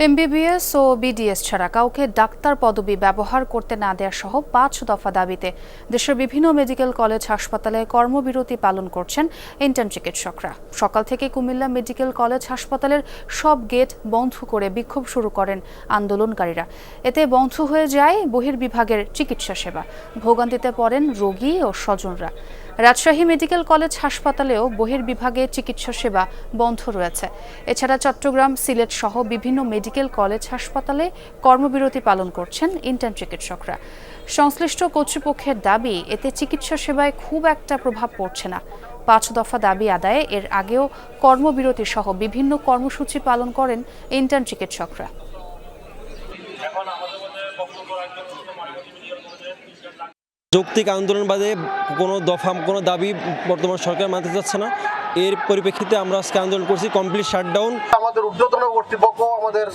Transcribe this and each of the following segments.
MBBS ও BDS ছাড়া কাউকে doctor পদবি ব্যবহার করতে না দেওয়া সহ ৫ দফা দাবিতে দেশের বিভিন্ন মেডিকেল কলেজ হাসপাতালে কর্মবিরতি পালন করছেন ইন্টার্ন চিকিৎসকরা। সকাল থেকে কুমিল্লা মেডিকেল কলেজ হাসপাতালের সব গেট বন্ধ করে বিক্ষোভ শুরু করেন আন্দোলনকারীরা। এতে বন্ধ হয়ে যায় বহির্বিভাগের চিকিৎসা সেবা। ভোগান্তিতে পড়েন রোগী ও স্বজনরা। রাজশাহী মেডিকেল কলেজ হাসপাতালেও বহির্বিভাগে চিকিৎসা সেবা বন্ধ রয়েছে। এছাড়া চট্টগ্রাম, সিলেট সহ বিভিন্ন মেডিকেল কলেজ হাসপাতালে কর্মবিরতি পালন করছেন ইন্টার্ন চিকিৎসকরা। সংশ্লিষ্ট কর্তৃপক্ষের দাবি, এতে চিকিৎসা সেবায় খুব একটা প্রভাব পড়ছে না। ৫ দফা দাবি আদায়ে এর আগেও কর্মবিরতি সহ বিভিন্ন কর্মসূচি পালন করেন ইন্টার্ন চিকিৎসকরা। যৌক্তিক আন্দোলন বাদে কোনো দাবি বর্তমান সরকার মানতে চাচ্ছে না। এর পরিপ্রেক্ষিতে আমরা আজকে আন্দোলন করছি কমপ্লিট শাটডাউন। আমাদের ঊর্ধ্বতন কর্তৃপক্ষ, আমাদের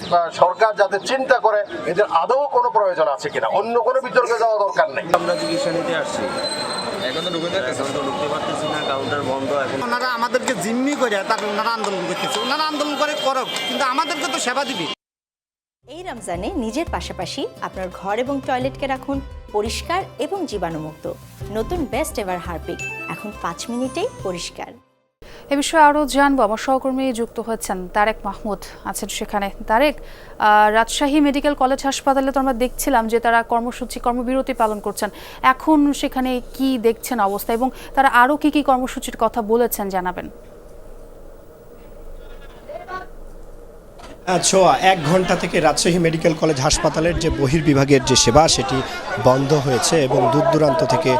সরকার যাতে চিন্তা করে এদের আদৌ কোনো প্রয়োজন আছে কিনা, অন্য কোনো বিতর্কে যাওয়া দরকার নেই। আমরা চিকিৎসা নিতে আসছি, এখন তো ঢুকতে পারতেছি না, কাউন্টার বন্ধ। এখন ওনারা আমাদেরকে জিম্মি করে তারপর ওনারা আন্দোলন করতেছে। ওনারা আন্দোলন করে করুক, কিন্তু আমাদেরকে তো সেবা দিবি। এই রমজানে নিজের পাশাপাশি আপনার ঘর এবং টয়লেটকে রাখুন পরিষ্কার এবং জীবাণুমুক্ত। নতুন বেস্ট এভার হারপিক এখন 5 মিনিটেই পরিষ্কার। এ বিষয়ে আরও জানবো, আমার সহকর্মী যুক্ত হচ্ছেন তারেক মাহমুদ আছেন সেখানে। তারেক, রাজশাহী মেডিকেল কলেজ হাসপাতালে তো আমরা দেখছিলাম যে তারা কর্মবিরতি পালন করছেন। এখন সেখানে কি দেখছেন অবস্থা, এবং তারা আরও কি কর্মসূচির কথা বলেছেন জানাবেন। ছোয়া 1 ঘন্টা থেকে রাজশাহী মেডিকেল কলেজ হাসপাতালের যে বহির্বিভাগের যে সেবা সেটি বন্ধ হয়েছে এবং দূর দূরান্ত থেকে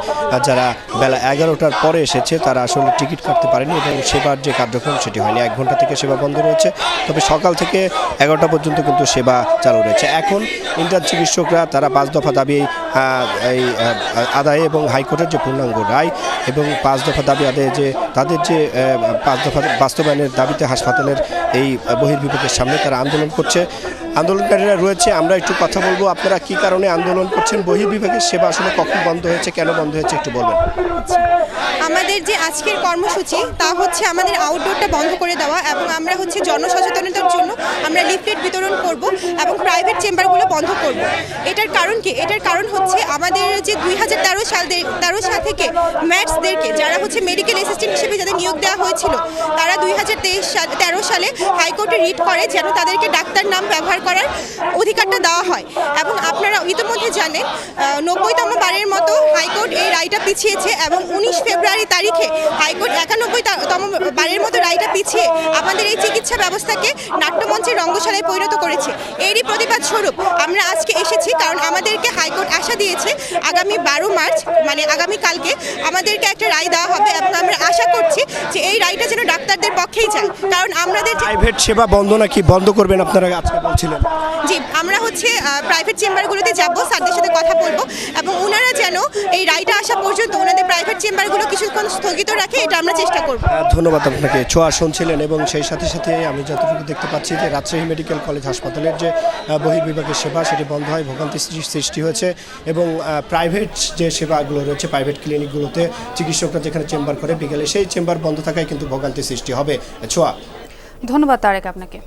যারা বেলা 11টার পরে এসেছে তারা আসলে টিকিট কাটতে পারেনি এবং সেবার যে কার্যক্রম সেটি হয়নি। 1 ঘন্টা থেকে সেবা বন্ধ রয়েছে, তবে সকাল থেকে 11টা পর্যন্ত কিন্তু সেবা চালু রয়েছে। এখন ইন্টার্ন চিকিৎসকরা তারা 5 দফা দাবি আদায়ে এবং হাইকোর্টের যে পূর্ণাঙ্গ রায় এবং 5 দফা দাবি আদায়ে যে তাদের যে 5 দফা বাস্তবায়নের দাবিতে হাসপাতালের এই বহির্বিভাগের সামনে তারা আন্দোলন করছে। আন্দোলনকারীরা রয়েছে, আমরা একটু কথা বলবো। আপনারা কি কারণে আন্দোলন করছেন? বহির্বিভাগের সেবা আসলে কখন বন্ধ হয়েছে, কেন বন্ধ হয়েছে একটু বলবেন। আমাদের যে আজকের কর্মসূচি তা হচ্ছে আমাদের আউটডোরটা বন্ধ করে দেওয়া, এবং আমরা হচ্ছে জনসচেতনতার জন্য আমরা লিফলেট বিতরণ করব এবং প্রাইভেট চেম্বারগুলো বন্ধ করব। এটার কারণ কি? এটার কারণ হচ্ছে আমাদের যে 2013 সাল থেকে ম্যাটসদেরকে, যারা হচ্ছে মেডিকেল অ্যাসিস্ট্যান্ট হিসেবে যাদের নিয়োগ দেওয়া হয়েছিল, তারা 2013 সালে হাইকোর্টে রিট করে যেন তাদেরকে ডাক্তার নাম ব্যবহার করার অধিকারটা দেওয়া হয়। এবং আপনারা ইতিমধ্যে জানেন 90তম বারের মতো হাইকোর্ট এই রায়টা পিছিয়েছে এবং 19 ফেব্রুয়ারি তারিখে হাইকোর্ট 91তম বারের মতো রায়টা পিছিয়ে আমাদের এই চিকিৎসা ব্যবস্থাকে নাট্যমঞ্চের রঙ্গশালায় পরিণত করেছে। এরই প্রতিবাদ স্বরূপ আমরা আজকে এসেছি, কারণ আমাদেরকে হাইকোর্ট আশা দিয়েছে আগামী 12 মার্চ মানে আগামী কালকে আমাদেরকে একটা রায় দেওয়া হবে, এবং আমরা আশা করছি যে এই রায়টা যেন ডাক্তারদের পক্ষেই যায়। কারণ আমাদের প্রাইভেট সেবা বন্ধ নাকি বন্ধ করবেন আপনারা আজকে বলছিলেন? জি, আমরা হচ্ছে প্রাইভেট চেম্বারগুলোতে যাব, স্যারদের সাথে কথা বলবো, এবং ওনারা যেন এই রায়টা আসা পর্যন্ত ওনাদের প্রাইভেট চেম্বারগুলো কিছুক্ষণ স্থগিত রাখে, এটা আমরা চেষ্টা করব। ধন্যবাদ আপনাকে। ছোঁয়া শুনছিলেন, এবং সেই সাথে সাথে আমি যতটুকু দেখতে পাচ্ছি যে রাজশাহী মেডিকেল কলেজ হাসপাতালের যে বহির্বিভাগের সেবা সেটি বন্ধ হয়, ভোগান্তি সৃষ্টি হয়েছে, এবং প্রাইভেট যে সেবাগুলো রয়েছে প্রাইভেট ক্লিনিকগুলোতে চিকিৎসকরা যেখানে চেম্বার করে বিকেলে সেই চেম্বার বন্ধ থাকায় কিন্তু ভোগান্তি সৃষ্টি হবে। ছোঁয়া, ধন্যবাদ তারেক আপনাকে।